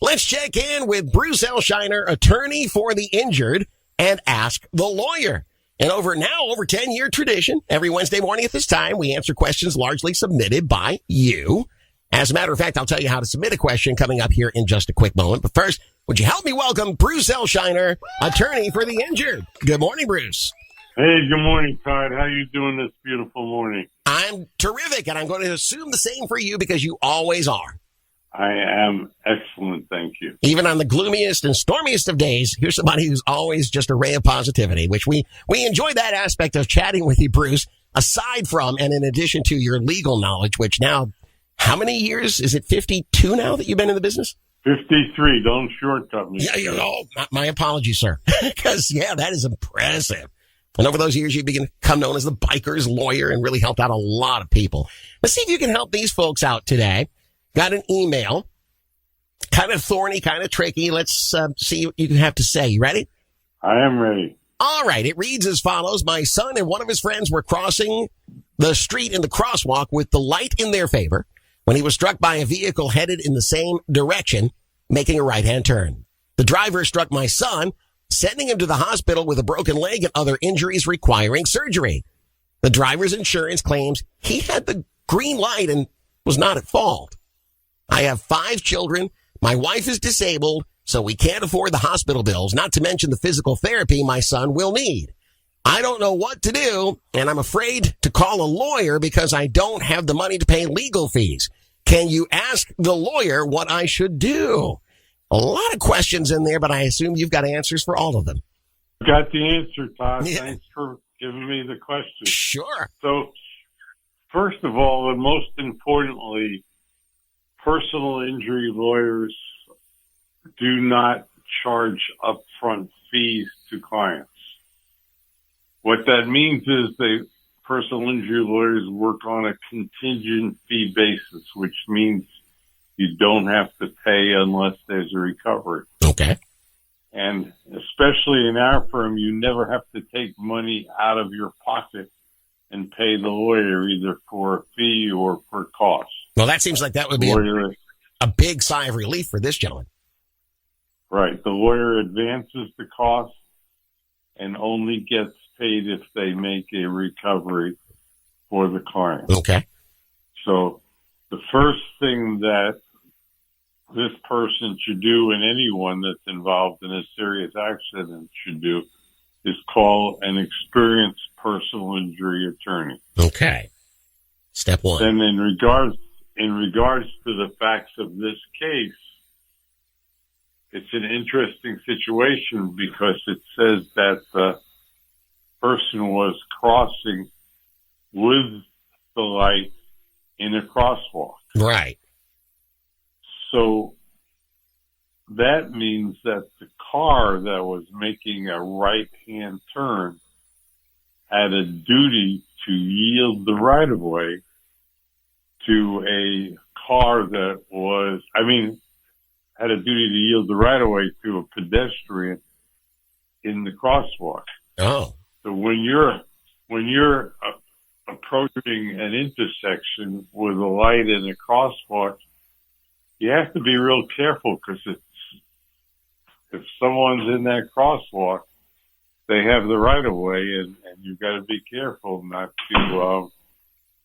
Let's check in with Bruce L. Scheiner, attorney for the injured, and ask the lawyer. And over 10-year tradition, every Wednesday morning at this time, we answer questions largely submitted by you. As a matter of fact, I'll tell you how to submit a question coming up here in just a quick moment. But first, would you help me welcome Bruce L. Scheiner, attorney for the injured? Good morning, Bruce. Hey, good morning, Todd. How you doing this beautiful morning? I'm terrific, and I'm going to assume the same for you because you always are. I am excellent, thank you. Even on the gloomiest and stormiest of days, here's somebody who's always just a ray of positivity, which we enjoy that aspect of chatting with you, Bruce, aside from and in addition to your legal knowledge, which now, how many years? Is it 52 now that you've been in the business? 53. Don't shortcut me. Yeah, my apologies, sir. Because, that is impressive. And over those years, you become known as the biker's lawyer and really helped out a lot of people. Let's see if you can help these folks out today. Got an email. Kind of thorny, kind of tricky. Let's see what you have to say. You ready? I am ready. All right. It reads as follows. My son and one of his friends were crossing the street in the crosswalk with the light in their favor when he was struck by a vehicle headed in the same direction, making a right-hand turn. The driver struck my son, sending him to the hospital with a broken leg and other injuries requiring surgery. The driver's insurance claims he had the green light and was not at fault. I have 5 children. My wife is disabled, so we can't afford the hospital bills, not to mention the physical therapy my son will need. I don't know what to do, and I'm afraid to call a lawyer because I don't have the money to pay legal fees. Can you ask the lawyer what I should do? A lot of questions in there, but I assume you've got answers for all of them. Got the answer, Todd. Yeah. Thanks for giving me the question. Sure. So, first of all, and most importantly, personal injury lawyers do not charge upfront fees to clients. What that means is personal injury lawyers work on a contingent fee basis, which means you don't have to pay unless there's a recovery. Okay. And especially in our firm, you never have to take money out of your pocket and pay the lawyer either for a fee or for cost. Well, that seems like that would be a big sigh of relief for this gentleman. Right. The lawyer advances the cost and only gets paid if they make a recovery for the client. Okay. So the first thing that this person should do, and anyone that's involved in a serious accident should do, is call an experienced personal injury attorney. Okay. Step 1. Then in regards to the facts of this case, it's an interesting situation because it says that the person was crossing with the light in a crosswalk. Right. So that means that the car that was making a right-hand turn had a duty to yield the right-of-way to a car that had a duty to yield the right-of-way to a pedestrian in the crosswalk. Oh. So when you're approaching an intersection with a light in a crosswalk, you have to be real careful because if someone's in that crosswalk, they have the right of way, and you've got to be careful not to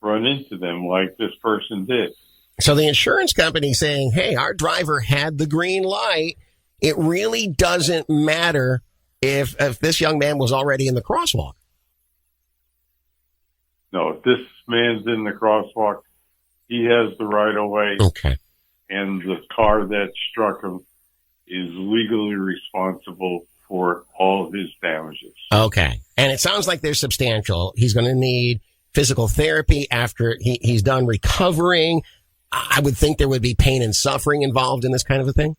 run into them like this person did. So the insurance company saying, hey, our driver had the green light. It really doesn't matter if this young man was already in the crosswalk. No, if this man's in the crosswalk, he has the right of way. Okay. And the car that struck him is legally responsible for all his damages. Okay. And it sounds like they're substantial. He's going to need physical therapy after he's done recovering. I would think there would be pain and suffering involved in this kind of a thing.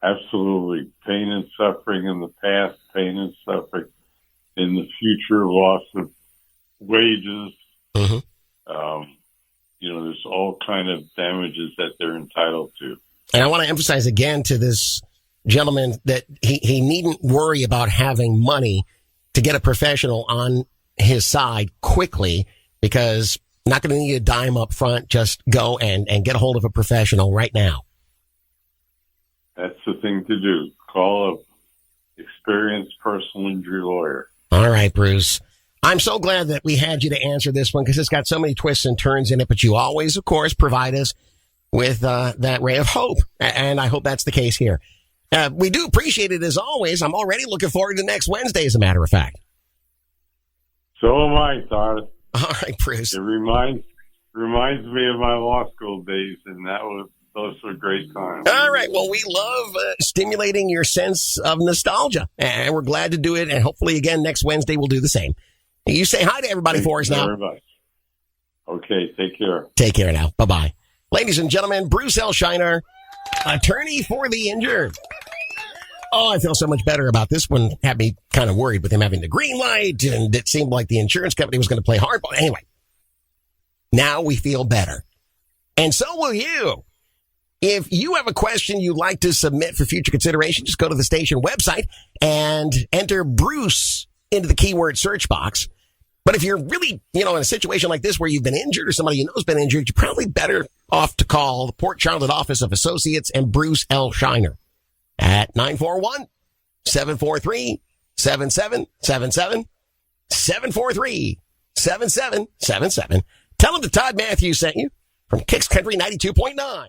Absolutely. Pain and suffering in the past, pain and suffering in the future, loss of wages. Mm-hmm. There's all kind of damages that they're entitled to. And I want to emphasize again to this gentleman that he needn't worry about having money to get a professional on his side quickly, because not going to need a dime up front. Just go and get a hold of a professional right now. That's the thing to do. Call a experienced personal injury lawyer. All right, Bruce. I'm so glad that we had you to answer this one because it's got so many twists and turns in it, but you always, of course, provide us with that ray of hope, and I hope that's the case here. We do appreciate it as always. I'm already looking forward to next Wednesday, as a matter of fact. So am I, Todd. All right, Bruce. It reminds me of my law school days, and those were great times. All right. Well, we love stimulating your sense of nostalgia, and we're glad to do it. And hopefully, again, next Wednesday we'll do the same. You say hi to everybody for us now. Very much. Okay. Take care. Take care now. Bye-bye. Ladies and gentlemen, Bruce L. Scheiner, attorney for the injured. Oh, I feel so much better about this one. Had me kind of worried with him having the green light, and it seemed like the insurance company was going to play hardball. Anyway, now we feel better. And so will you. If you have a question you'd like to submit for future consideration, just go to the station website and enter Bruce into the keyword search box. But if you're really, in a situation like this where you've been injured or somebody you know has been injured, you're probably better off to call the Port Charlotte office of Associates and Bruce L. Scheiner at 941-743-7777, 743-7777. Tell them that Todd Matthews sent you from Kicks Country 92.9.